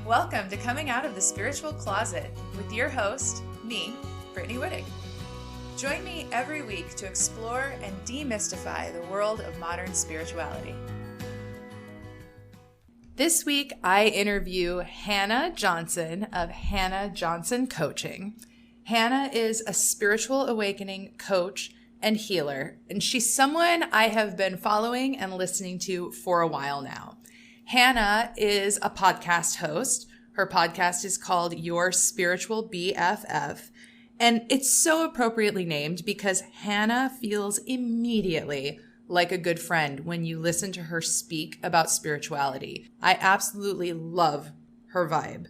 Welcome to Coming Out of the Spiritual Closet with your host, me, Brittany Whittig. Join me every week to explore and demystify the world of modern spirituality. This week, I interview Hannah Johnson of Hannah Johnson Coaching. Hannah is a spiritual awakening coach and healer, and she's someone I have been following and listening to for a while now. Hannah is a podcast host. Her podcast is called Your Spiritual BFF, and it's so appropriately named because Hannah feels immediately like a good friend when you listen to her speak about spirituality. I absolutely love her vibe,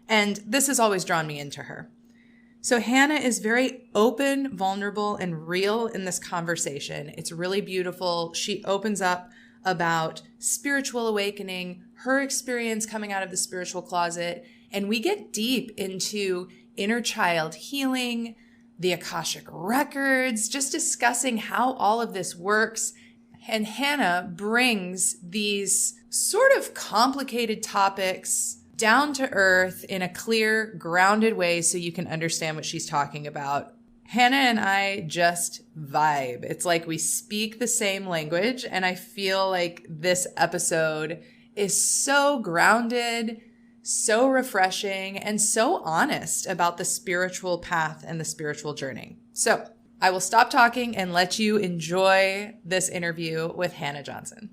and this has always drawn me into her. So Hannah is very open, vulnerable, and real in this conversation. It's really beautiful. She opens up about spiritual awakening, her experience coming out of the spiritual closet, and we get deep into inner child healing, the Akashic Records, just discussing how all of this works. And Hannah brings these sort of complicated topics down to earth in a clear, grounded way so you can understand what she's talking about. Hannah and I just vibe. It's like we speak the same language, and I feel like this episode is so grounded, so refreshing, and so honest about the spiritual path and the spiritual journey. So I will stop talking and let you enjoy this interview with Hannah Johnson.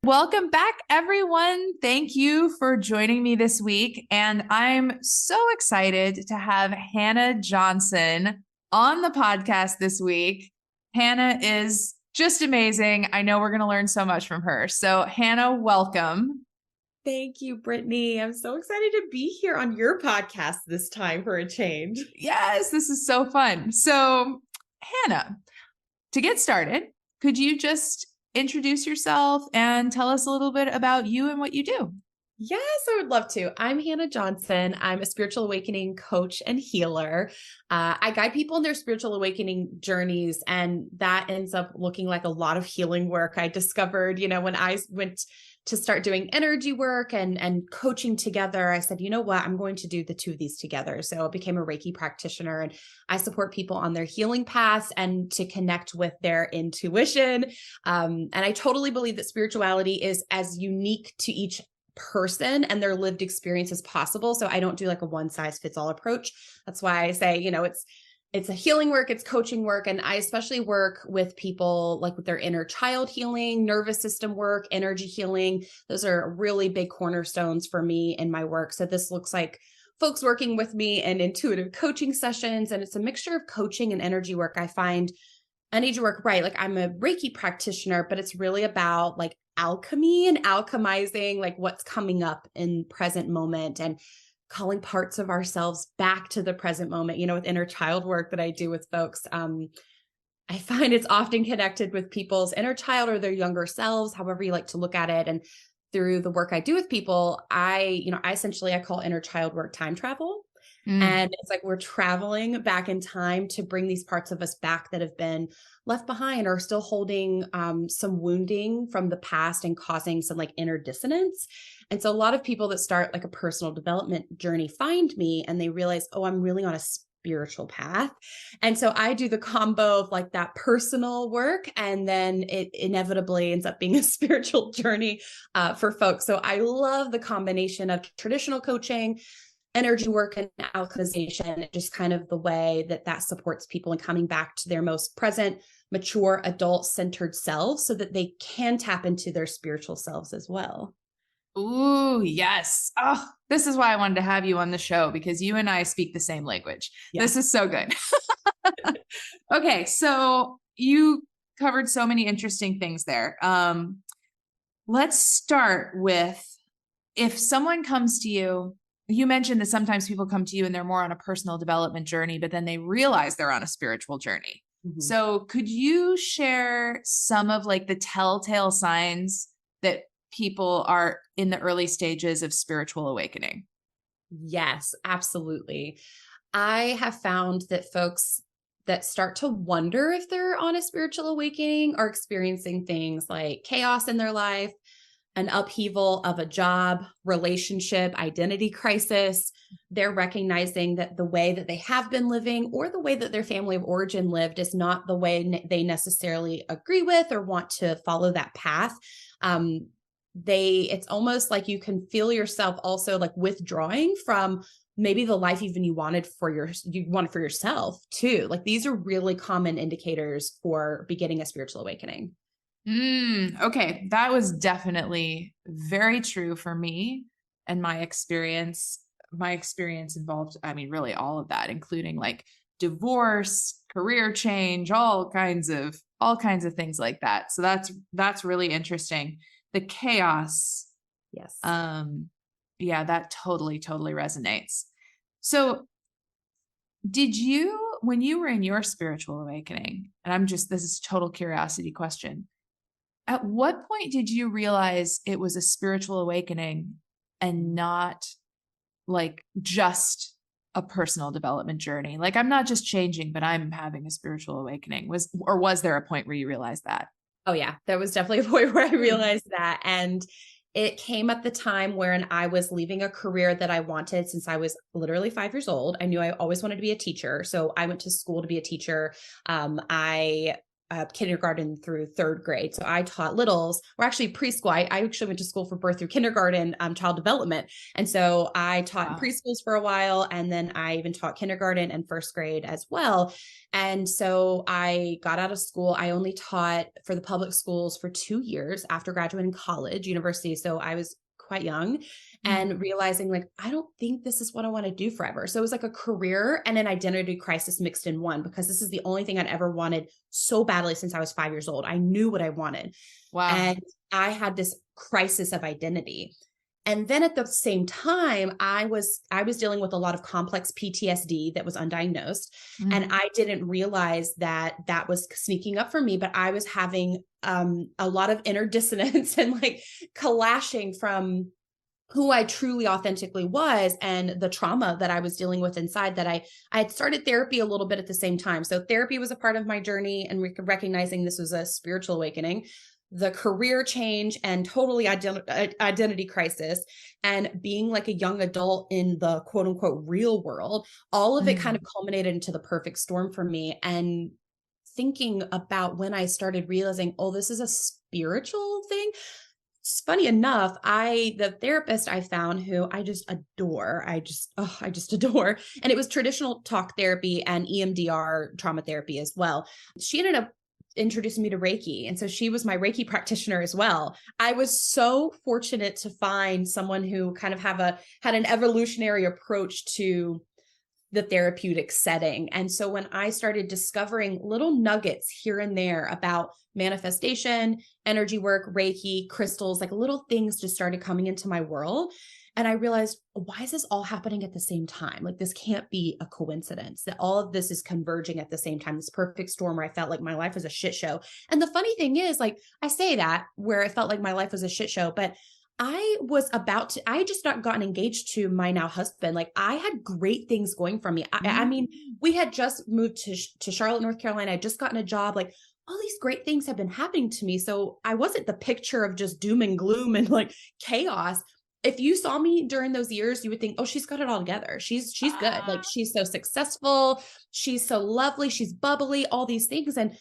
Welcome back, everyone. Thank you for joining me this week. And I'm so excited to have Hannah Johnson on the podcast this week. Hannah is just amazing. I know we're going to learn so much from her. So Hannah, welcome. Thank you, Brittany. I'm so excited to be here on your podcast this time for a change. Yes, this is so fun. So Hannah, to get started, could you just introduce yourself and tell us a little bit about you and what you do? Yes, I would love to. I'm Hannah Johnson. I'm a spiritual awakening coach and healer. I guide people in their spiritual awakening journeys, and that ends up looking like a lot of healing work. I discovered, when I went to start doing energy work and coaching together, I said, you know what, I'm going to do the two of these together. So I became a Reiki practitioner, and I support people on their healing paths and to connect with their intuition. And I totally believe that spirituality is as unique to each person and their lived experience as possible. So I don't do like a one size fits all approach. That's why I say, it's a healing work, it's coaching work. And I especially work with people like with their inner child healing, nervous system work, energy healing. Those are really big cornerstones for me in my work. So this looks like folks working with me in intuitive coaching sessions. And it's a mixture of coaching and energy work. I find energy work, right? Like I'm a Reiki practitioner, but it's really about like alchemy and alchemizing like what's coming up in present moment and calling parts of ourselves back to the present moment, with inner child work that I do with folks. I find it's often connected with people's inner child or their younger selves, however you like to look at it. And through the work I do with people, I call inner child work time travel. And it's like we're traveling back in time to bring these parts of us back that have been left behind or still holding some wounding from the past and causing some like inner dissonance. And so a lot of people that start like a personal development journey find me and they realize, oh, I'm really on a spiritual path. And so I do the combo of like that personal work, and then it inevitably ends up being a spiritual journey for folks. So I love the combination of traditional coaching, energy work, and alchemization, just kind of the way that supports people in coming back to their most present, mature, adult-centered selves so that they can tap into their spiritual selves as well. Ooh, yes. Oh, this is why I wanted to have you on the show, because you and I speak the same language. Yeah. This is so good. Okay, so you covered so many interesting things there. Let's start with, if someone comes to you, you mentioned that sometimes people come to you and they're more on a personal development journey, but then they realize they're on a spiritual journey. Mm-hmm. So could you share some of like the telltale signs that people are in the early stages of spiritual awakening? Yes, absolutely. I have found that folks that start to wonder if they're on a spiritual awakening are experiencing things like chaos in their life, an upheaval of a job, relationship, identity crisis. They're recognizing that the way that they have been living or the way that their family of origin lived is not the way they necessarily agree with or want to follow that path. It's almost like you can feel yourself also like withdrawing from maybe the life even you wanted for yourself too. Like these are really common indicators for beginning a spiritual awakening. Okay. That was definitely very true for me and my experience. My experience involved, I mean, really all of that, including like divorce, career change, all kinds of things like that. So that's really interesting. The chaos. Yes. Yeah, that totally resonates. So when you were in your spiritual awakening, and this is total curiosity question, at what point did you realize it was a spiritual awakening and not like just a personal development journey? Like, I'm not just changing, but I'm having a spiritual awakening. Was there a point where you realized that? Oh yeah, there was definitely a point where I realized that. And it came at the time when I was leaving a career that I wanted since I was literally 5 years old. I knew I always wanted to be a teacher. So I went to school to be a teacher. I kindergarten through 3rd grade. So I taught littles, or actually preschool. I actually went to school for birth through kindergarten, child development. And so I taught in preschools for a while. And then I even taught kindergarten and 1st grade as well. And so I got out of school. I only taught for the public schools for 2 years after graduating college, university. So I was quite young and realizing like, I don't think this is what I want to do forever. So it was like a career and an identity crisis mixed in one, because this is the only thing I'd ever wanted so badly since I was 5 years old. I knew what I wanted. Wow. And I had this crisis of identity. And then at the same time, I was dealing with a lot of complex PTSD that was undiagnosed. And I didn't realize that was sneaking up for me, but I was having a lot of inner dissonance and like clashing from who I truly authentically was and the trauma that I was dealing with inside. That I had started therapy a little bit at the same time. So therapy was a part of my journey, and recognizing this was a spiritual awakening. The career change and totally identity crisis, and being like a young adult in the quote unquote real world, all of it kind of culminated into the perfect storm for me. And thinking about when I started realizing, oh, this is a spiritual thing. It's funny enough, the therapist I found, who I just adore, I just adore. And it was traditional talk therapy and EMDR trauma therapy as well. She ended up introducing me to Reiki. And so she was my Reiki practitioner as well. I was so fortunate to find someone who kind of had an evolutionary approach to the therapeutic setting. And so when I started discovering little nuggets here and there about manifestation, energy work, Reiki, crystals, like little things just started coming into my world. And I realized, why is this all happening at the same time? Like, this can't be a coincidence that all of this is converging at the same time, this perfect storm where I felt like my life was a shit show. And the funny thing is, like, I say that where it felt like my life was a shit show, but I had just not gotten engaged to my now husband. Like, I had great things going for me. I mean, we had just moved to Charlotte, North Carolina. I'd just gotten a job. Like, all these great things have been happening to me. So I wasn't the picture of just doom and gloom and like chaos. If you saw me during those years, you would think, oh, she's got it all together. She's good. Like, she's so successful. She's so lovely. She's bubbly, all these things. And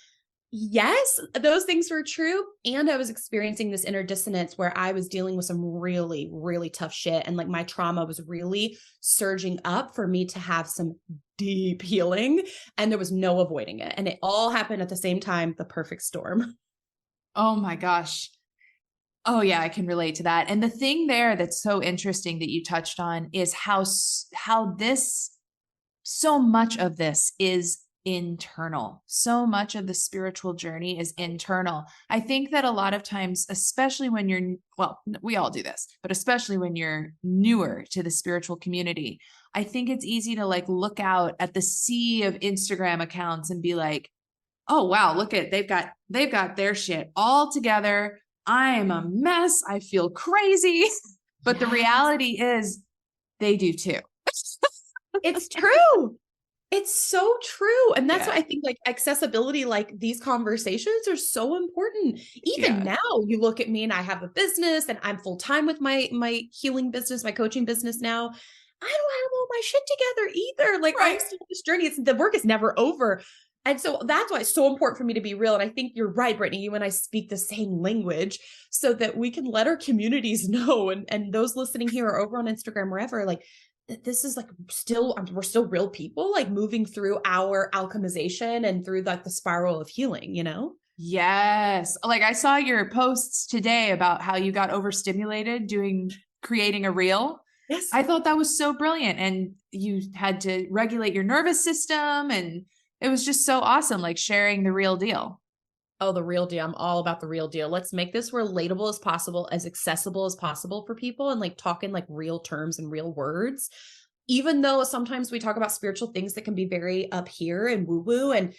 yes, those things were true. And I was experiencing this inner dissonance where I was dealing with some really, really tough shit. And like, my trauma was really surging up for me to have some deep healing. And there was no avoiding it. And it all happened at the same time, the perfect storm. Oh my gosh. Oh yeah, I can relate to that. And the thing there that's so interesting that you touched on is how so much of this is internal. So much of the spiritual journey is internal. I think that a lot of times, especially when we all do this, but especially when you're newer to the spiritual community, I think it's easy to like look out at the sea of Instagram accounts and be like, oh wow, look at, they've got their shit all together. I'm a mess. I feel crazy. But the reality is they do too. It's true. It's so true. And that's Yeah. why I think like accessibility, like these conversations are so important. Even Yeah. now you look at me and I have a business and I'm full time with my healing business, my coaching business now. I don't have all my shit together either. Like I'm Right. still on this journey. The work is never over. And so that's why it's so important for me to be real. And I think you're right, Brittany. You and I speak the same language so that we can let our communities know. And those listening here or over on Instagram, wherever, like this is like still, we're still real people, like moving through our alchemization and through like the spiral of healing, you know? Yes. Like I saw your posts today about how you got overstimulated creating a reel. Yes. I thought that was so brilliant. And you had to regulate your nervous system. And it was just so awesome, like sharing the real deal. Oh, the real deal. I'm all about the real deal. Let's make this relatable as possible, as accessible as possible for people and like talk in like real terms and real words. Even though sometimes we talk about spiritual things that can be very up here and woo woo. And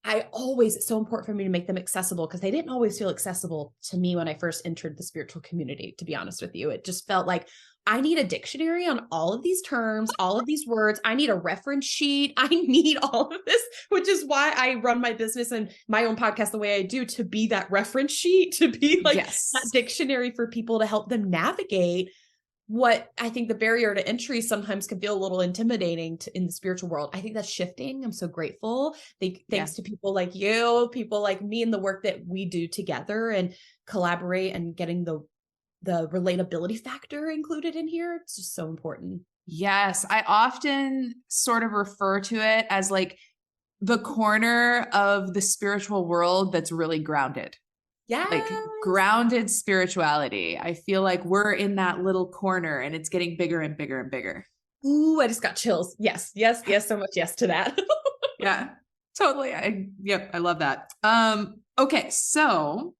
it's so important for me to make them accessible because they didn't always feel accessible to me when I first entered the spiritual community, to be honest with you. It just felt like I need a dictionary on all of these terms, all of these words. I need a reference sheet. I need all of this, which is why I run my business and my own podcast the way I do, to be that reference sheet, to be like that dictionary for people to help them navigate what I think the barrier to entry sometimes can feel a little intimidating in the spiritual world. I think that's shifting. I'm so grateful. Thanks to people like you, people like me, and the work that we do together and collaborate and getting the relatability factor included in here. It's just so important. Yes. I often sort of refer to it as like the corner of the spiritual world that's really grounded. Yeah. Like grounded spirituality. I feel like we're in that little corner and it's getting bigger and bigger and bigger. Ooh, I just got chills. Yes. So much yes to that. Yeah, totally. I love that. Okay. So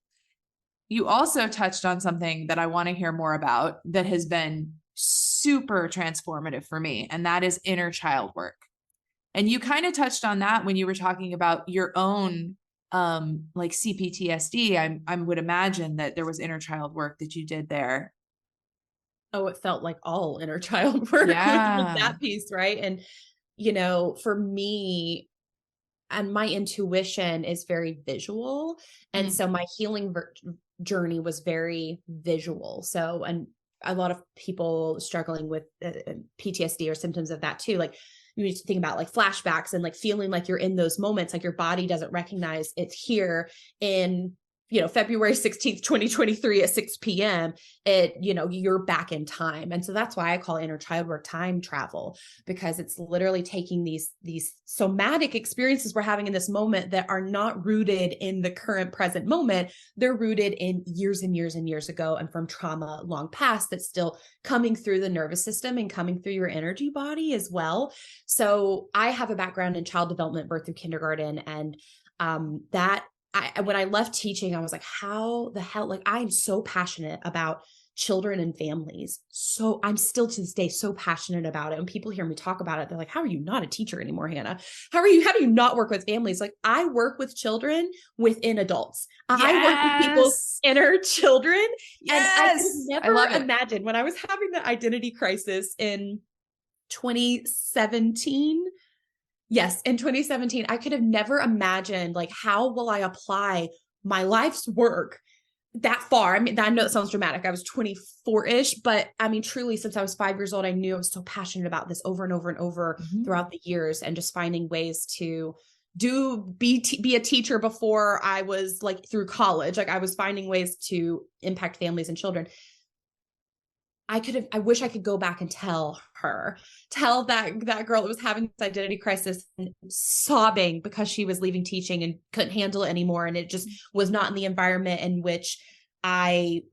you also touched on something that I want to hear more about that has been super transformative for me, and that is inner child work. And you kind of touched on that when you were talking about your own like CPTSD. I would imagine that there was inner child work that you did there. Oh, it felt like all inner child work with that piece, right? And for me, and my intuition is very visual, and so my healing journey was very visual. So, and a lot of people struggling with PTSD or symptoms of that too, like you need to think about like flashbacks and like feeling like you're in those moments, like your body doesn't recognize it's here in, February 16th, 2023 at 6 p.m. You're back in time. And so that's why I call inner child work time travel, because it's literally taking these somatic experiences we're having in this moment that are not rooted in the current present moment. They're rooted in years and years and years ago and from trauma long past that's still coming through the nervous system and coming through your energy body as well. So I have a background in child development, birth through kindergarten, and when I left teaching, I was like, how the hell, like I'm so passionate about children and families. So I'm still to this day so passionate about it. And people hear me talk about it, they're like, how are you not a teacher anymore, Hannah? How do you not work with families? Like I work with children within adults. Yes. I work with people's inner children. Yes. And I could never imagine when I was having the identity crisis in 2017. Yes, in 2017, I could have never imagined like, how will I apply my life's work that far? I mean, I know it sounds dramatic. I was 24-ish, but I mean, truly, since I was 5 years old, I knew I was so passionate about this over and over and over throughout the years, and just finding ways to be a teacher before I was like through college. Like I was finding ways to impact families and children. I wish I could go back and tell that girl that was having this identity crisis and sobbing because she was leaving teaching and couldn't handle it anymore. And it just was not in the environment in which I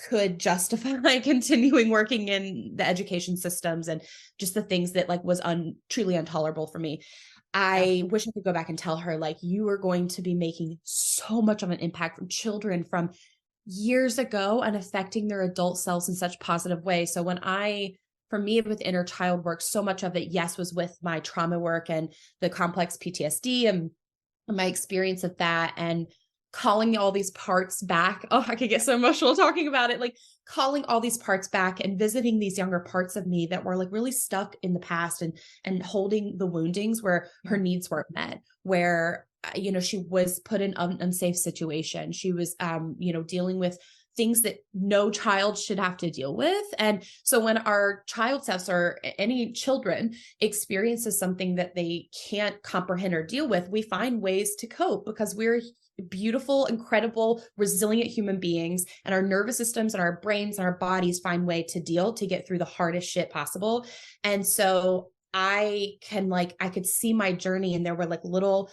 could justify continuing working in the education systems and just the things that like was truly intolerable for me. I wish I could go back and tell her, like, you are going to be making so much of an impact from children from years ago and affecting their adult selves in such positive ways. So for me with inner child work, so much of it, yes, was with my trauma work and the complex PTSD and my experience of that. And calling all these parts back. Oh, I could get so emotional talking about it. Like calling all these parts back and visiting these younger parts of me that were like really stuck in the past, and holding the woundings where her needs weren't met, where, she was put in an unsafe situation. She was, dealing with things that no child should have to deal with. And so when our child selves, or any children, experiences something that they can't comprehend or deal with, we find ways to cope, because we're beautiful, incredible, resilient human beings, and our nervous systems and our brains and our bodies find way to get through the hardest shit possible. And so I could see my journey, and there were like little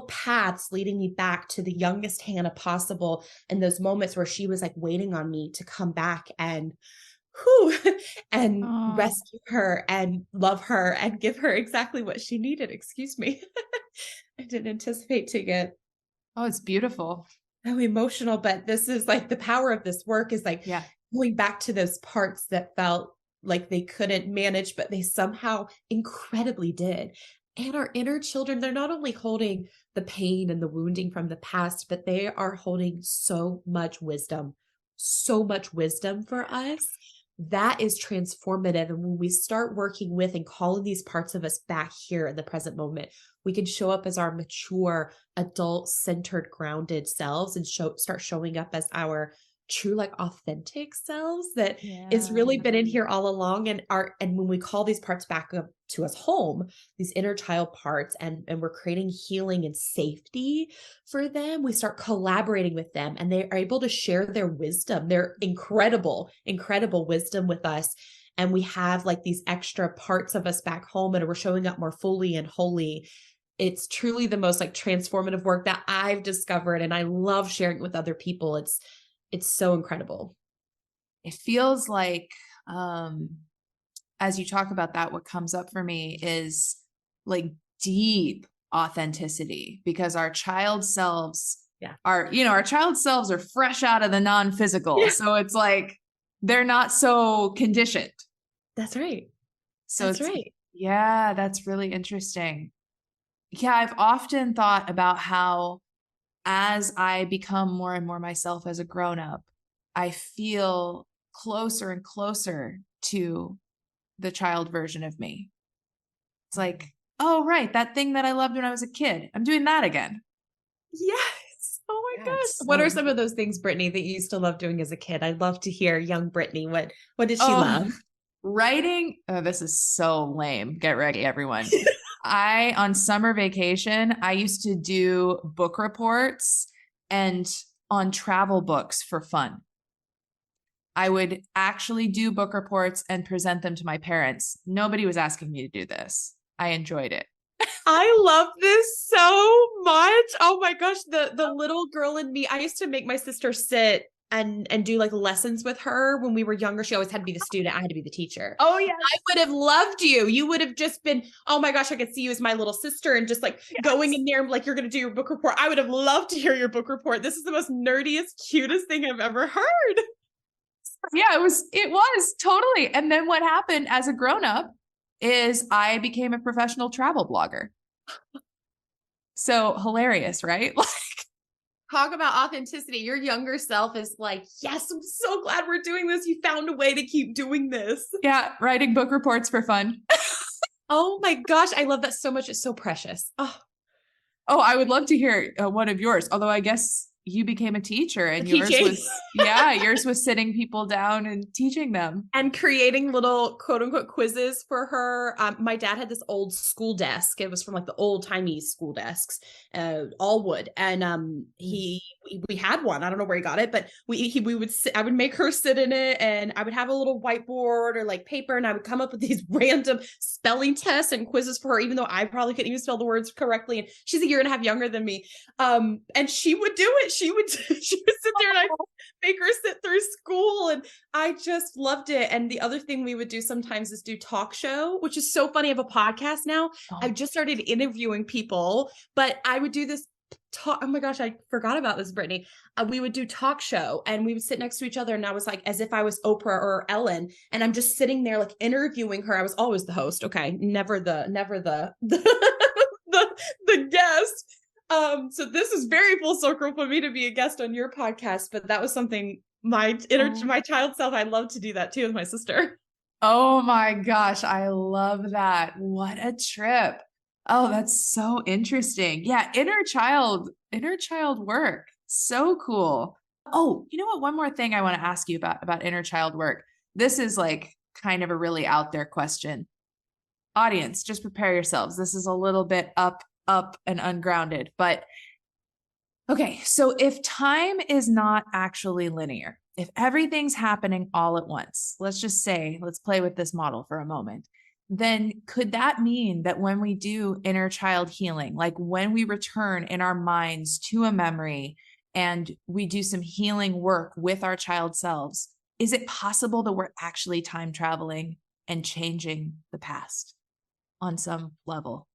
paths leading me back to the youngest Hannah possible, and those moments where she was like waiting on me to come back and and rescue her and love her and give her exactly what she needed. Excuse me. I didn't anticipate to get it's beautiful. so emotional, but this is like the power of this work is like going back to those parts that felt like they couldn't manage, but they somehow incredibly did. And our inner children, they're not only holding the pain and the wounding from the past, but they are holding so much wisdom for us. That is transformative. And when we start working with and calling these parts of us back here in the present moment, we can show up as our mature, adult, centered, grounded selves, and start showing up as our true, like authentic selves that it's really been in here all along. And when we call these parts back up to us home, these inner child parts, and we're creating healing and safety for them, we start collaborating with them, and they are able to share their wisdom, their incredible wisdom with us. And we have like these extra parts of us back home, and we're showing up more fully and wholly. It's truly the most like transformative work that I've discovered, and I love sharing it with other people. It's so incredible. It feels like, as you talk about that, what comes up for me is like deep authenticity, because our child selves are fresh out of the non-physical. Yeah. So it's like, they're not so conditioned. That's right. So that's right. Yeah, that's really interesting. Yeah. I've often thought about how, as I become more and more myself as a grown-up, I feel closer and closer to the child version of me. It's like, oh, right, that thing that I loved when I was a kid, I'm doing that again. Yes. Oh my gosh. What are some of those things, Brittany, that you used to love doing as a kid? I'd love to hear young Brittany. What did she love? Writing. Oh, this is so lame. Get ready, everyone. On summer vacation, I used to do book reports and on travel books for fun. I would actually do book reports and present them to my parents. Nobody was asking me to do this. I enjoyed it. I love this so much. Oh my gosh. The little girl in me, I used to make my sister sit and do like lessons with her when we were younger. She always had to be the student. I had to be the teacher. Oh yeah. I would have loved you. You would have just been, oh my gosh, I could see you as my little sister, and just like going in there, like you're going to do your book report. I would have loved to hear your book report. This is the most nerdiest, cutest thing I've ever heard. Yeah, it was totally. And then what happened as a grown-up is I became a professional travel blogger. So hilarious, right? Like, talk about authenticity. Your younger self is like, yes, I'm so glad we're doing this. You found a way to keep doing this. Yeah, writing book reports for fun. Oh my gosh, I love that so much. It's so precious. Oh, I would love to hear one of yours. Although I guess you became a teacher, and yours was sitting people down and teaching them and creating little quote unquote quizzes for her. My dad had this old school desk. It was from like the old timey school desks, all wood. And we had one. I don't know where he got it, but I would make her sit in it, and I would have a little whiteboard or like paper, and I would come up with these random spelling tests and quizzes for her, even though I probably couldn't even spell the words correctly. And she's a year and a half younger than me. And she would do it. She would sit there, and I'd make her sit through school, and I just loved it. And the other thing we would do sometimes is do talk show, which is so funny. I have a podcast now. I've just started interviewing people, but I would do this talk. Oh my gosh, I forgot about this, Brittany. We would do talk show, and we would sit next to each other, and I was like, as if I was Oprah or Ellen, and I'm just sitting there like interviewing her. I was always the host. Okay. Never the the guest. So this is very full circle for me to be a guest on your podcast, but that was something my child self, I'd love to do that too with my sister. Oh my gosh, I love that. What a trip. Oh, that's so interesting. Yeah, inner child work. So cool. Oh, you know what? One more thing I want to ask you about inner child work. This is like kind of a really out there question. Audience, just prepare yourselves. This is a little bit up and ungrounded, but okay. So if time is not actually linear, if everything's happening all at once, let's play with this model for a moment, then could that mean that when we do inner child healing, like when we return in our minds to a memory and we do some healing work with our child selves, is it possible that we're actually time traveling and changing the past on some level?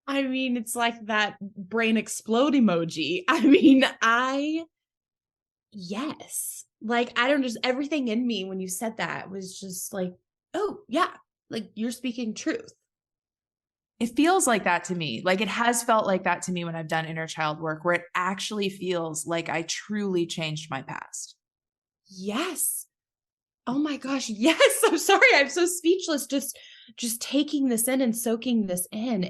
I mean, it's like that brain explode emoji. I mean, yes. Like, I don't just, everything in me when you said that was just like, oh, yeah, like you're speaking truth. It feels like that to me. Like it has felt like that to me when I've done inner child work, where it actually feels like I truly changed my past. Yes. Oh my gosh. Yes. I'm sorry. I'm so speechless. Just taking this in and soaking this in.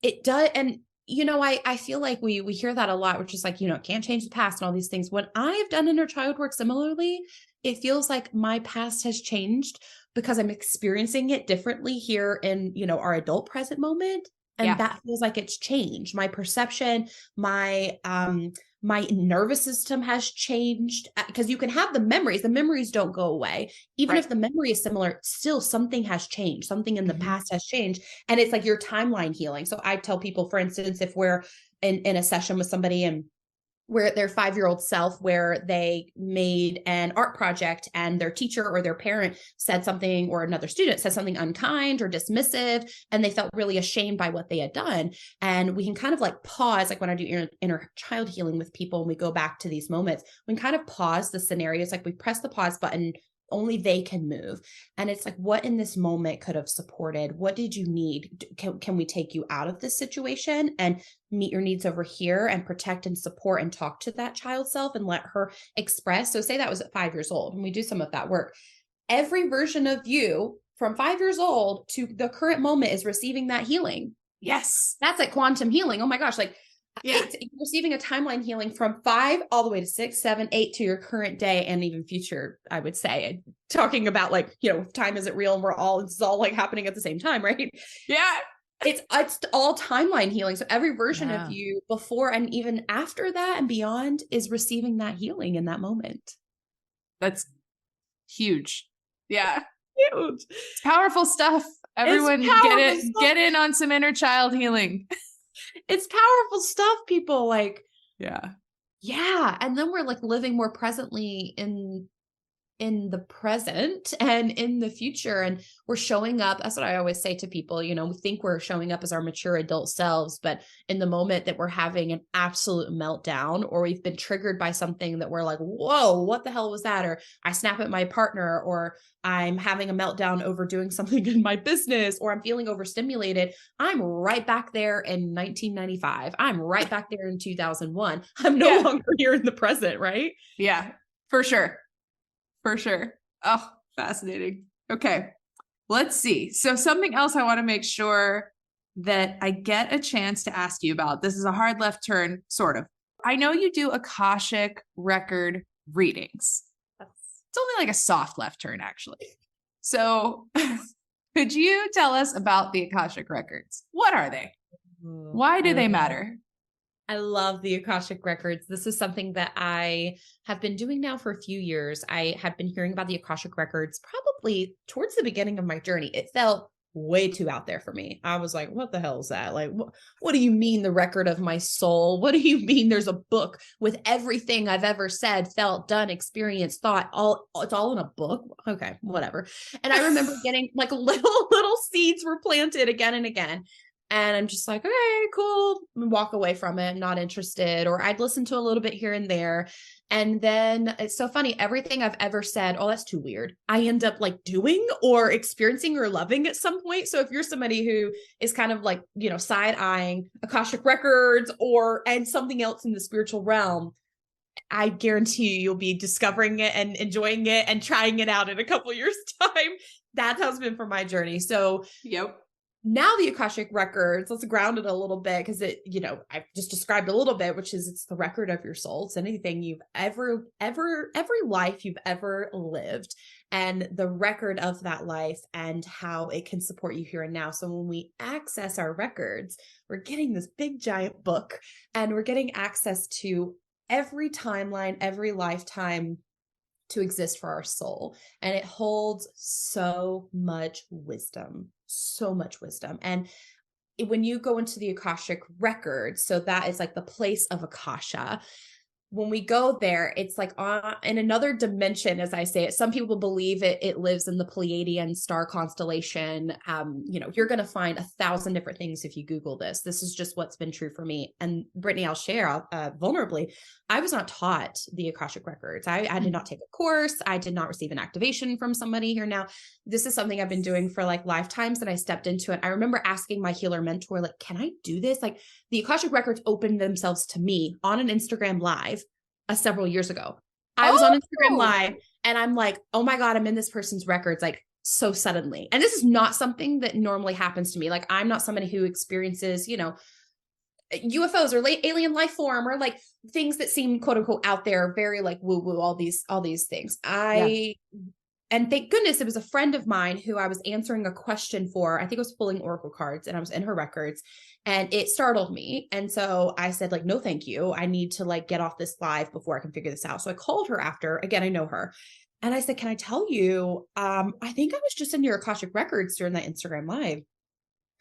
It does. And, I feel like we hear that a lot, which is like, can't change the past and all these things. When I've done inner child work similarly, it feels like my past has changed because I'm experiencing it differently here in, our adult present moment. And that feels like it's changed. My perception, my nervous system has changed because you can have the memories don't go away. Even if the memory is similar, still something has changed. Something in the past has changed. And it's like your timeline healing. So I tell people, for instance, if we're in a session with somebody and where their 5-year-old self, where they made an art project and their teacher or their parent said something, or another student said something unkind or dismissive, and they felt really ashamed by what they had done. And we can kind of like pause, like when I do inner child healing with people and we go back to these moments, we can kind of pause the scenarios, like we press the pause button, only they can move. And it's like, what in this moment could have supported? What did you need? Can we take you out of this situation and meet your needs over here and protect and support and talk to that child self and let her express? So say that was at 5 years old and we do some of that work. Every version of you from 5 years old to the current moment is receiving that healing. Yes. That's like quantum healing. Oh my gosh. Like, you're receiving a timeline healing from 5 all the way to 6, 7, 8 to your current day and even future, I would say. Talking about like, time isn't real and it's all like happening at the same time, right? Yeah. It's all timeline healing. So every version of you before and even after that and beyond is receiving that healing in that moment. That's huge. Yeah. Huge. It's powerful stuff. Everyone get in on some inner child healing. It's powerful stuff, people. Like, yeah. And then we're like living more presently in the present and in the future. And we're showing up. That's what I always say to people. We think we're showing up as our mature adult selves, but in the moment that we're having an absolute meltdown, or we've been triggered by something that we're like, whoa, what the hell was that? Or I snap at my partner, or I'm having a meltdown over doing something in my business, or I'm feeling overstimulated. I'm right back there in 1995. I'm right back there in 2001. I'm no longer here in the present, right? Yeah, for sure. For sure. Oh, fascinating. Okay. Let's see. So something else I want to make sure that I get a chance to ask you about. This is a hard left turn, sort of. I know you do Akashic record readings. It's only like a soft left turn, actually. So could you tell us about the Akashic records? What are they? Why do they matter? I love the Akashic Records. This is something that I have been doing now for a few years. I had been hearing about the Akashic Records probably towards the beginning of my journey. It felt way too out there for me. I was like, what the hell is that? Like, what do you mean the record of my soul? What do you mean there's a book with everything I've ever said, felt, done, experienced, thought, it's all in a book? Okay, whatever. And I remember getting like little seeds were planted again and again. And I'm just like, okay, cool. Walk away from it, not interested. Or I'd listen to a little bit here and there. And then it's so funny, everything I've ever said, oh, that's too weird, I end up like doing or experiencing or loving at some point. So if you're somebody who is kind of like, you know, side eyeing Akashic Records and something else in the spiritual realm, I guarantee you'll be discovering it and enjoying it and trying it out in a couple years time. That's how it's been for my journey. So Yep. now the Akashic Records, let's ground it a little bit, because it, you know, I've just described a little bit, which is it's the record of your soul. It's anything you've every life you've ever lived, and the record of that life and how it can support you here and now. So when we access our records, we're getting this big giant book, and we're getting access to every timeline, every lifetime to exist for our soul. And it holds so much wisdom, so much wisdom. And when you go into the Akashic Records, so that is like the place of Akasha. When we go there, it's like in another dimension, as I say it. Some people believe it lives in the Pleiadian star constellation. You know, you're going to find 1,000 different things if you Google this. This is just what's been true for me. And Brittany, I'll share vulnerably, I was not taught the Akashic Records. I did not take a course. I did not receive an activation from somebody here now. This is something I've been doing for like lifetimes, and I stepped into it. I remember asking my healer mentor, like, can I do this? Like, the Akashic Records opened themselves to me on an Instagram live several years ago. I was on Instagram live, and I'm like, oh my God, I'm in this person's records, like so suddenly. And this is not something that normally happens to me. Like, I'm not somebody who experiences, you know, UFOs or alien life form or like things that seem quote unquote out there, very like woo woo, all these things. And thank goodness it was a friend of mine who I was answering a question for. I think I was pulling oracle cards, and I was in her records, and it startled me. And so I said, like, no, thank you. I need to like get off this live before I can figure this out. So I called her after. Again, I know her. And I said, can I tell you, I think I was just in your Akashic Records during that Instagram live.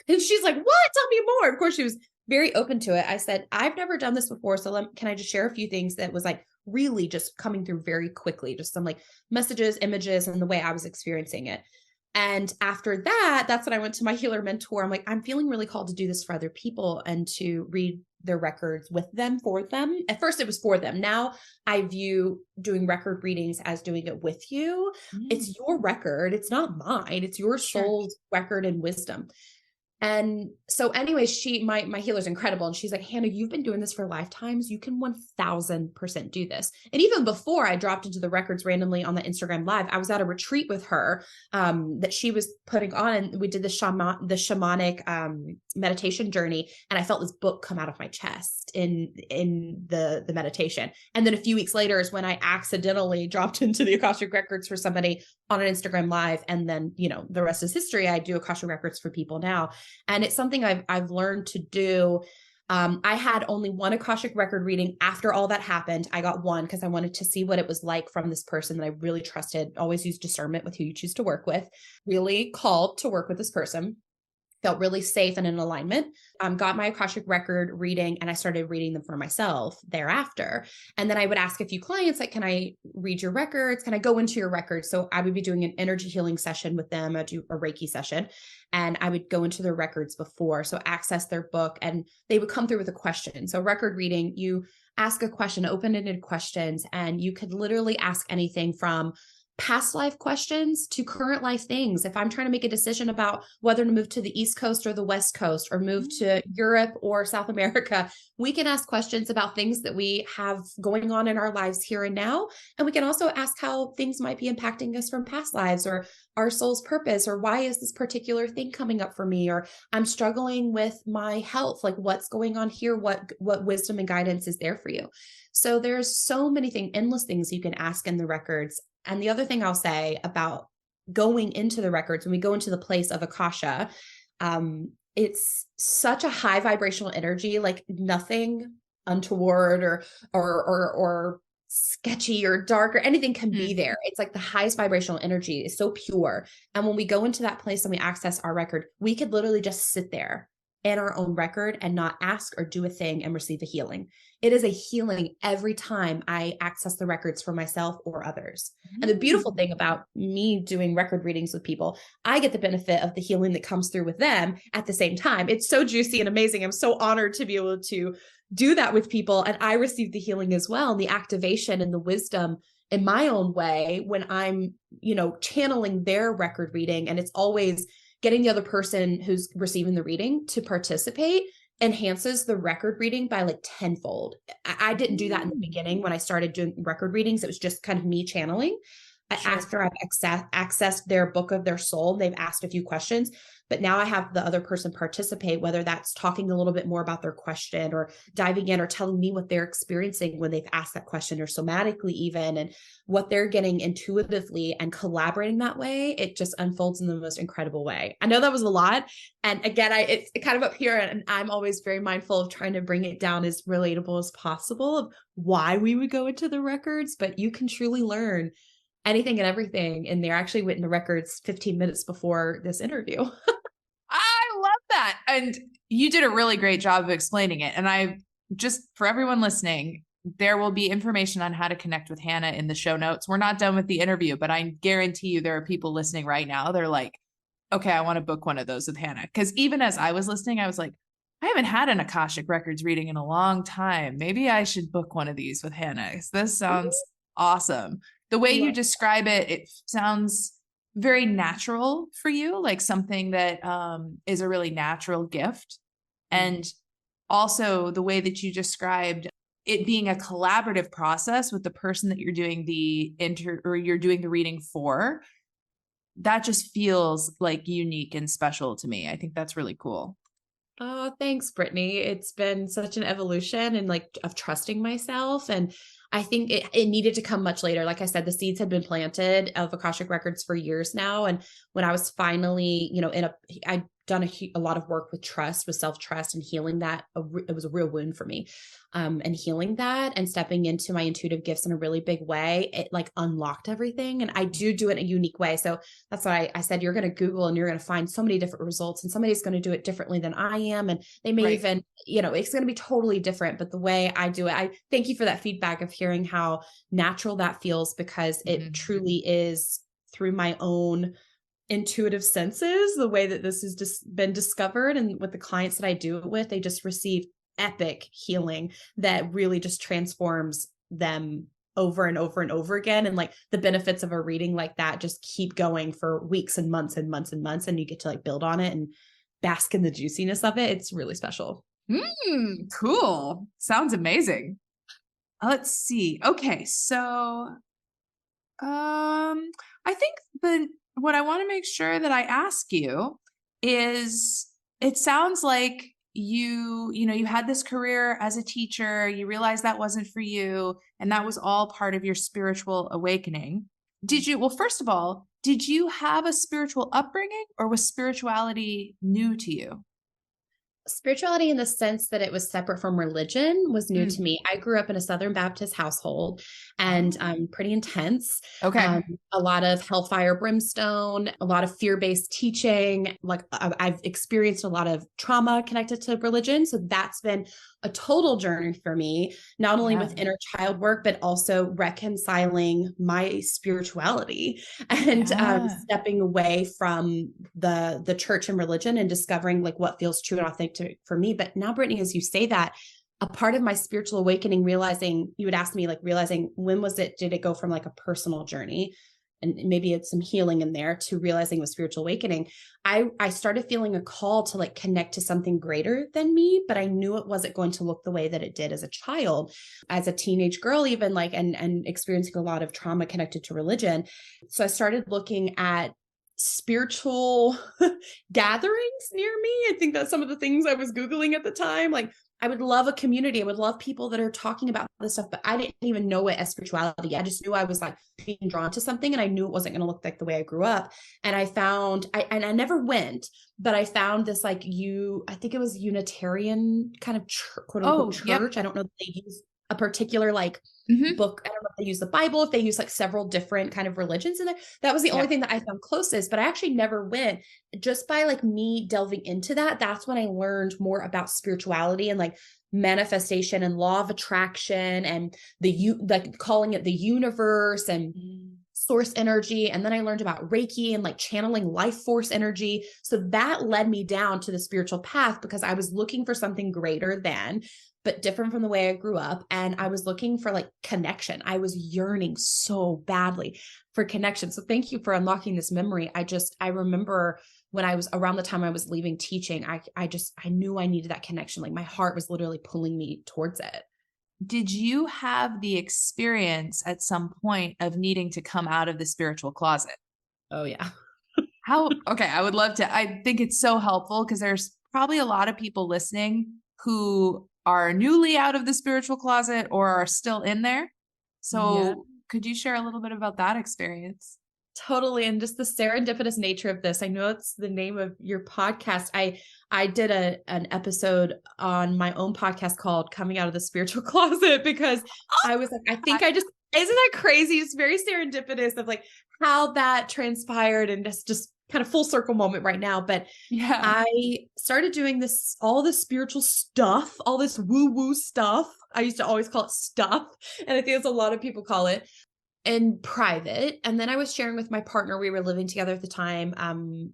And she's like, what? Tell me more. Of course, she was very open to it. I said, I've never done this before. So can I just share a few things that was like really just coming through very quickly, just some like messages, images, and the way I was experiencing it. And after that, that's when I went to my healer mentor. I'm like, I'm feeling really called to do this for other people and to read their records with them, for them. At first it was for them. Now I view doing record readings as doing it with you. It's your record. It's not mine. It's your soul's record and wisdom. And so anyways, my healer's incredible. And she's like, Hannah, you've been doing this for lifetimes. You can 1000% do this. And even before I dropped into the records randomly on the Instagram live, I was at a retreat with her, that she was putting on, and we did the shamanic, meditation journey. And I felt this book come out of my chest in the meditation. And then a few weeks later is when I accidentally dropped into the Akashic Records for somebody on an Instagram live. And then, you know, the rest is history. I do Akashic Records for people now. And it's something I've learned to do. I had only one Akashic record reading after all that happened. I got one because I wanted to see what it was like from this person that I really trusted. Always use discernment with who you choose to work with. Really called to work with this person. Felt really safe and in alignment. Got my Akashic record reading, and I started reading them for myself thereafter. And then I would ask a few clients, like, can I read your records? Can I go into your records? So I would be doing an energy healing session with them. I'd do a Reiki session, and I would go into their records before. So access their book, and they would come through with a question. So record reading, you ask a question, open-ended questions, and you could literally ask anything from past life questions to current life things. If I'm trying to make a decision about whether to move to the East Coast or the West Coast, or move to Europe or South America, we can ask questions about things that we have going on in our lives here and now. And we can also ask how things might be impacting us from past lives, or our soul's purpose, or why is this particular thing coming up for me, or I'm struggling with my health, like what's going on here, what wisdom and guidance is there for you. So there's so many things, endless things you can ask in the records. And the other thing I'll say about going into the records, when we go into the place of Akasha, it's such a high vibrational energy, like nothing untoward or sketchy or dark or anything can be there. It's like the highest vibrational energy is so pure. And when we go into that place and we access our record, we could literally just sit there in our own record and not ask or do a thing and receive a healing. It is a healing every time I access the records for myself or others. And the beautiful thing about me doing record readings with people, I get the benefit of the healing that comes through with them at the same time. It's so juicy and amazing. I'm so honored to be able to do that with people. And I receive the healing as well, and the activation and the wisdom in my own way when I'm, channeling their record reading. And it's always getting the other person who's receiving the reading to participate enhances the record reading by like tenfold. I didn't do that in the beginning when I started doing record readings. It was just kind of me channeling. Sure. After I've accessed their book of their soul, they've asked a few questions, but now I have the other person participate, whether that's talking a little bit more about their question or diving in or telling me what they're experiencing when they've asked that question, or somatically even, and what they're getting intuitively, and collaborating that way. It just unfolds in the most incredible way. I know that was a lot. And again, it's kind of up here, and I'm always very mindful of trying to bring it down as relatable as possible of why we would go into the records, but you can truly learn anything and everything. And they actually went into records 15 minutes before this interview. I love that. And you did a really great job of explaining it. And for everyone listening, there will be information on how to connect with Hannah in the show notes. We're not done with the interview, but I guarantee you there are people listening right now. They're like, okay, I want to book one of those with Hannah. Because even as I was listening, I was like, I haven't had an Akashic Records reading in a long time. Maybe I should book one of these with Hannah. This sounds awesome. The way you describe it, it sounds very natural for you, like something that is a really natural gift. And also the way that you described it being a collaborative process with the person that you're doing you're doing the reading for, that just feels like unique and special to me. I think that's really cool. Oh, thanks, Brittany. It's been such an evolution and of trusting myself. And I think it needed to come much later. Like I said, the seeds had been planted of Akashic Records for years now. And when I was finally, I'd done a lot of work with trust, with self-trust, and healing that. It was a real wound for me. And healing that and stepping into my intuitive gifts in a really big way, it unlocked everything. And I do it in a unique way. So that's why I said, you're going to Google and you're going to find so many different results, and somebody's going to do it differently than I am. And they may even, it's going to be totally different, but the way I do it, I thank you for that feedback of hearing how natural that feels, because it truly is through my own intuitive senses, the way that this has just been discovered. And with the clients that I do it with, they just receive epic healing that really just transforms them over and over and over again. And the benefits of a reading like that just keep going for weeks and months and months and months. And you get to build on it and bask in the juiciness of it. It's really special. Cool. Sounds amazing. Let's see. Okay. So, I think what I want to make sure that I ask you is, it sounds like you had this career as a teacher, you realized that wasn't for you, and that was all part of your spiritual awakening. First of all, did you have a spiritual upbringing, or was spirituality new to you? Spirituality, in the sense that it was separate from religion, was new to me. I grew up in a Southern Baptist household, and pretty intense. Okay. A lot of hellfire, brimstone, a lot of fear-based teaching. I've experienced a lot of trauma connected to religion. So that's been a total journey for me, not only with inner child work, but also reconciling my spirituality and stepping away from the church and religion, and discovering what feels true and authentic for me. But now, Brittany, as you say that, a part of my spiritual awakening, realizing, you would ask me, realizing when did it go from a personal journey, and maybe it's some healing in there, to realizing with spiritual awakening, I started feeling a call to connect to something greater than me, but I knew it wasn't going to look the way that it did as a child, as a teenage girl, even and experiencing a lot of trauma connected to religion. So I started looking at spiritual gatherings near me. I think that's some of the things I was Googling at the time. I would love a community. I would love people that are talking about this stuff, but I didn't even know it as spirituality. I just knew I was being drawn to something, and I knew it wasn't going to look like the way I grew up. And I found, I never went, but I found this I think it was Unitarian kind of quote unquote church. Yep. I don't know that they use a particular like Mhm. book. I don't know if they use the Bible, if they use like several different kind of religions in there. That was the only thing that I found closest, but I actually never went. Just by like me delving into that, that's when I learned more about spirituality and like manifestation and law of attraction and like calling it the universe and source energy. And then I learned about Reiki and like channeling life force energy. So that led me down to the spiritual path because I was looking for something greater than, but different from the way I grew up. And I was looking for like connection. I was yearning so badly for connection. So thank you for unlocking this memory. I remember when I was around the time I was leaving teaching, I knew I needed that connection. Like my heart was literally pulling me towards it. Did you have the experience at some point of needing to come out of the spiritual closet? Oh yeah. Okay, I would love to. I think it's so helpful because there's probably a lot of people listening who are newly out of the spiritual closet or are still in there. So could you share a little bit about that experience? Totally. And just the serendipitous nature of this. I know it's the name of your podcast. I did an episode on my own podcast called Coming Out of the Spiritual Closet because I was like, isn't that crazy? It's very serendipitous of like how that transpired and just kind of full circle moment right now. But yeah, I started doing all this spiritual stuff, all this woo woo stuff. I used to always call it stuff. And I think it's a lot of people call it in private. And then I was sharing with my partner, we were living together at the time,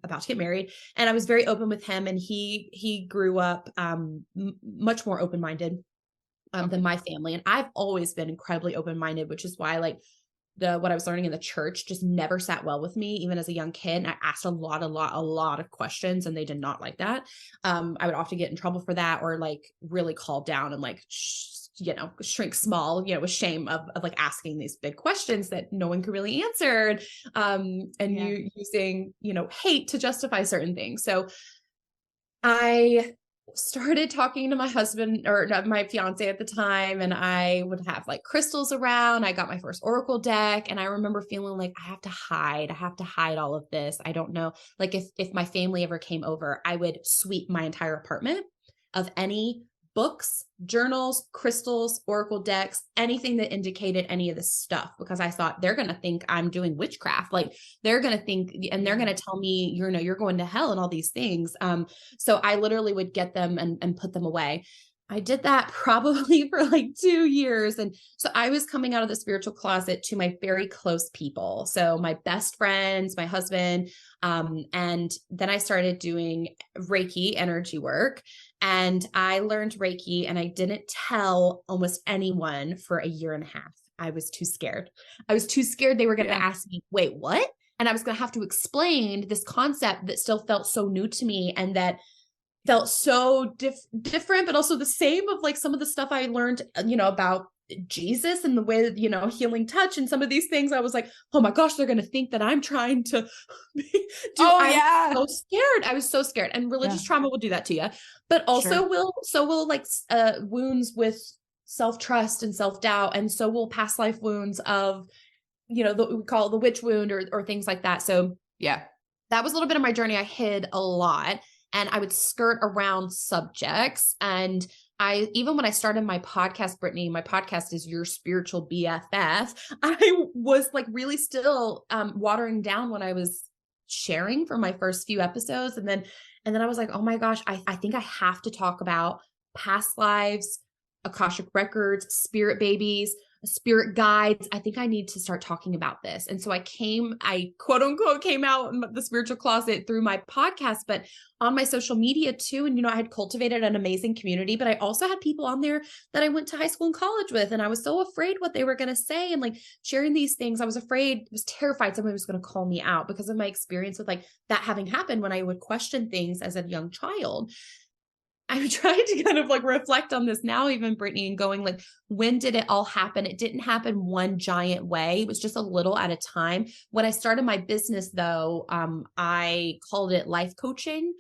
about to get married. And I was very open with him. And he grew up, much more open-minded, than my family. And I've always been incredibly open-minded, which is why like what I was learning in the church just never sat well with me, even as a young kid. And I asked a lot of questions and they did not like that. I would often get in trouble for that or like really called down and like, shrink small, with shame of like asking these big questions that no one could really answer. You using, hate to justify certain things. So I started talking to my husband or my fiance at the time, and I would have like crystals around. I got my first oracle deck, and I remember feeling like I have to hide all of this. I don't know. Like if my family ever came over, I would sweep my entire apartment of any books, journals, crystals, oracle decks, anything that indicated any of this stuff, because I thought they're going to think I'm doing witchcraft. Like they're going to think, and they're going to tell me, you're going to hell and all these things. So I literally would get them and put them away. I did that probably for like 2 years. And so I was coming out of the spiritual closet to my very close people. So my best friends, my husband, and then I started doing Reiki energy work. And I learned Reiki and I didn't tell almost anyone for 1.5 years. I was too scared. They were going to ask me, wait, what? And I was going to have to explain this concept that still felt so new to me and that felt so different, but also the same of like some of the stuff I learned, about Jesus and the way that, healing touch and some of these things. I was like, oh my gosh, they're going to think that I'm trying to do. So scared. I was so scared. And religious trauma will do that to you, but also will like wounds with self-trust and self-doubt. And so will past life wounds of, we call it the witch wound or things like that. So that was a little bit of my journey. I hid a lot. And I would skirt around subjects. And even when I started my podcast, Brittany, my podcast is Your Spiritual BFF. I was like really still watering down when I was sharing for my first few episodes. And then I was like, oh my gosh, I think I have to talk about past lives, Akashic Records, spirit babies, spirit guides. I think I need to start talking about this. And so I quote unquote came out in the spiritual closet through my podcast, but on my social media too. And, I had cultivated an amazing community, but I also had people on there that I went to high school and college with. And I was so afraid what they were going to say. And like sharing these things, I was terrified somebody was going to call me out because of my experience with like that having happened when I would question things as a young child. I'm trying to kind of like reflect on this now, even Brittany, and going like, when did it all happen? It didn't happen one giant way. It was just a little at a time. When I started my business though, I called it life coaching.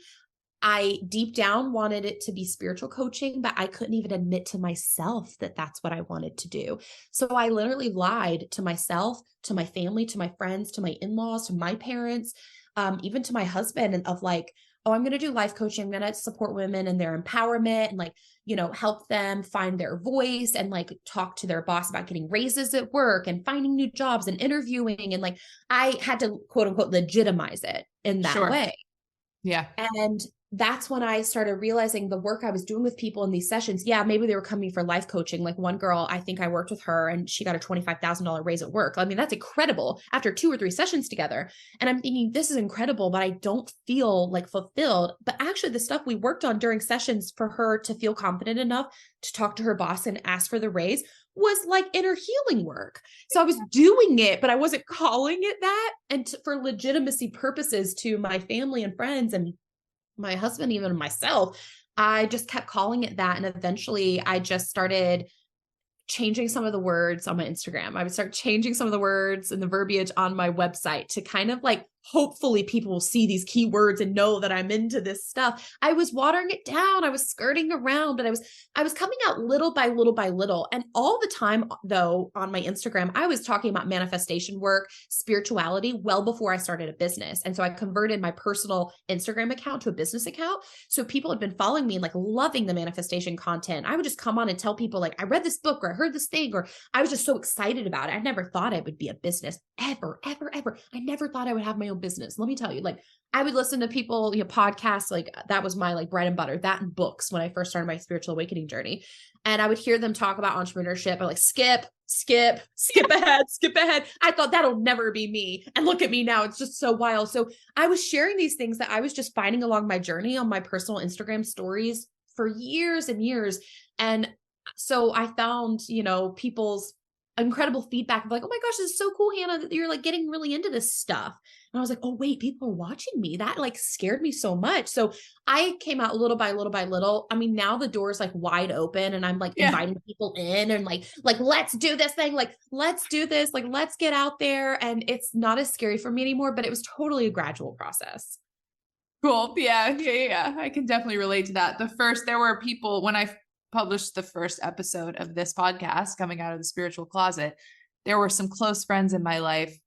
I deep down wanted it to be spiritual coaching, but I couldn't even admit to myself that that's what I wanted to do. So I literally lied to myself, to my family, to my friends, to my in-laws, to my parents, even to my husband, and of like, oh, I'm going to do life coaching. I'm going to support women and their empowerment and like, help them find their voice and like talk to their boss about getting raises at work and finding new jobs and interviewing. And like, I had to quote unquote legitimize it in that way. Yeah. And that's when I started realizing the work I was doing with people in these sessions. Yeah, maybe they were coming for life coaching. Like one girl, I think I worked with her and she got a $25,000 raise at work. I mean, that's incredible after 2 or 3 sessions together. And I'm thinking, this is incredible, but I don't feel like fulfilled. But actually the stuff we worked on during sessions for her to feel confident enough to talk to her boss and ask for the raise was like inner healing work. So I was doing it, but I wasn't calling it that. And for legitimacy purposes to my family and friends and my husband, even myself, I just kept calling it that. And eventually I just started changing some of the words on my Instagram. I would start changing some of the words and the verbiage on my website to kind of like, hopefully people will see these keywords and know that I'm into this stuff. I was watering it down. I was skirting around, but I was coming out little by little by little. And all the time though, on my Instagram, I was talking about manifestation work, spirituality well before I started a business. And so I converted my personal Instagram account to a business account. So people had been following me and like loving the manifestation content. I would just come on and tell people like, I read this book or I heard this thing, or I was just so excited about it. I never thought I would be a business ever, ever, ever. I never thought I would have my own business. Let me tell you, like I would listen to people, podcasts, like that was my like bread and butter, that and books when I first started my spiritual awakening journey. And I would hear them talk about entrepreneurship. I'm like, skip ahead. I thought that'll never be me. And look at me now. It's just so wild. So I was sharing these things that I was just finding along my journey on my personal Instagram stories for years and years. And so I found, people's incredible feedback of like, oh my gosh, this is so cool, Hannah, that you're like getting really into this stuff. And I was like, oh wait, people are watching me. That like scared me so much. So I came out little by little by little. I mean, now the door is like wide open and I'm like inviting people in and like, let's do this thing. Like, let's do this. Like, let's get out there. And it's not as scary for me anymore, but it was totally a gradual process. Cool. Yeah. I can definitely relate to that. There were people when I published the first episode of this podcast, Coming Out of the Spiritual Closet, there were some close friends in my life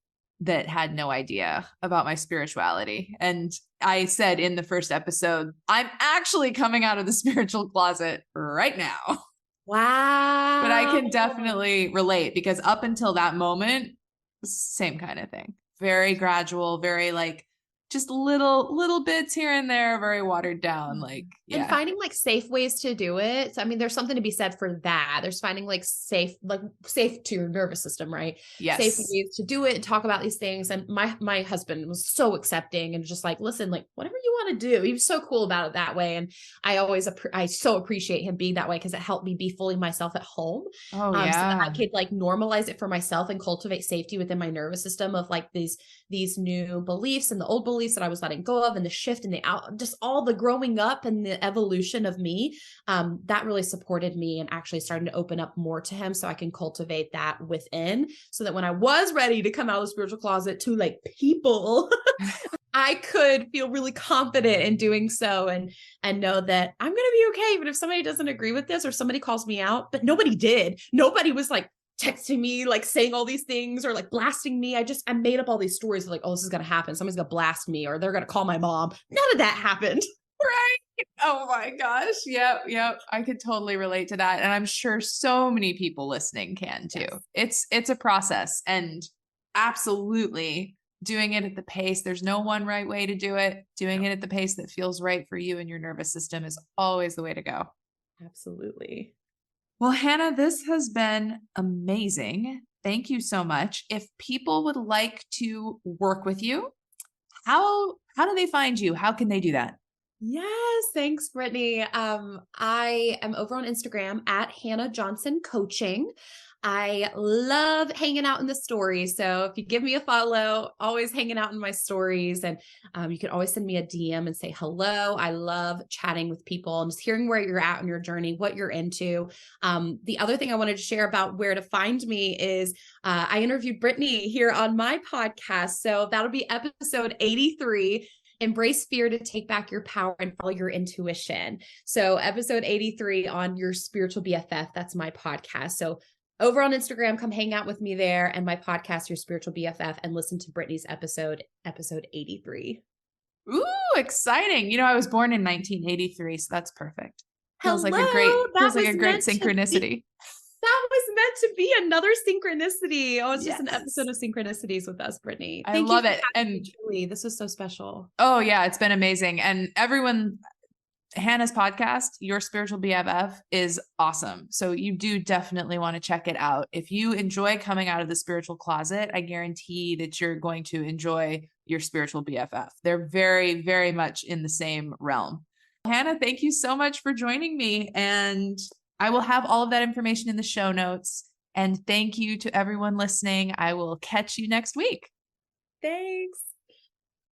that had no idea about my spirituality. And I said in the first episode, I'm actually coming out of the spiritual closet right now. Wow. But I can definitely relate because up until that moment, same kind of thing. Very gradual, very like just little bits here and there, very watered down, like, and finding like safe ways to do it. So, I mean, there's something to be said for that. There's finding like safe to your nervous system, right? Yes. Safe ways to do it and talk about these things. And my husband was so accepting and just like, listen, like whatever you want to do. He was so cool about it that way. And I so appreciate him being that way because it helped me be fully myself at home. Oh So that I could like normalize it for myself and cultivate safety within my nervous system of like these new beliefs and the old beliefs that I was letting go of and the shift and just all the growing up and the evolution of me, that really supported me and actually starting to open up more to him so I can cultivate that within so that when I was ready to come out of the spiritual closet to like people, I could feel really confident in doing so and know that I'm going to be okay. Even if somebody doesn't agree with this or somebody calls me out, but nobody did. Nobody was like texting me, like saying all these things or like blasting me. I made up all these stories of like, oh, this is going to happen. Somebody's going to blast me or they're going to call my mom. None of that happened. Right. Oh my gosh. Yep. I could totally relate to that. And I'm sure so many people listening can too. Yes. It's a process and absolutely doing it at the pace. There's no one right way to do it. Doing it at the pace that feels right for you and your nervous system is always the way to go. Absolutely. Well, Hannah, this has been amazing. Thank you so much. If people would like to work with you, how do they find you? How can they do that? Yes. Thanks, Brittany. I am over on Instagram at Hannah Johnson Coaching. I love hanging out in the stories. So if you give me a follow, always hanging out in my stories and you can always send me a DM and say hello. I love chatting with people and just hearing where you're at in your journey, what you're into. The other thing I wanted to share about where to find me is I interviewed Brittany here on my podcast. So that'll be episode 83. Embrace fear to take back your power and follow your intuition. So episode 83 on your spiritual BFF, that's my podcast. So over on Instagram, come hang out with me there and my podcast, Your Spiritual BFF, and listen to Brittany's episode 83. Ooh, exciting. I was born in 1983, so that's perfect. Feels like a great, Hello, feels like a great synchronicity. That was meant to be another synchronicity. Oh, it's just an Yes. episode of synchronicities with us, Brittany. I Thank love you it. And truly, this was so special. oh yeah, it's been amazing. And everyone, Hannah's podcast, Your Spiritual BFF, is awesome. So you do definitely want to check it out. If you enjoy coming out of the spiritual closet, I guarantee that you're going to enjoy Your Spiritual BFF. They're very, very much in the same realm. Hannah, thank you so much for joining me. And I will have all of that information in the show notes. And thank you to everyone listening. I will catch you next week. Thanks.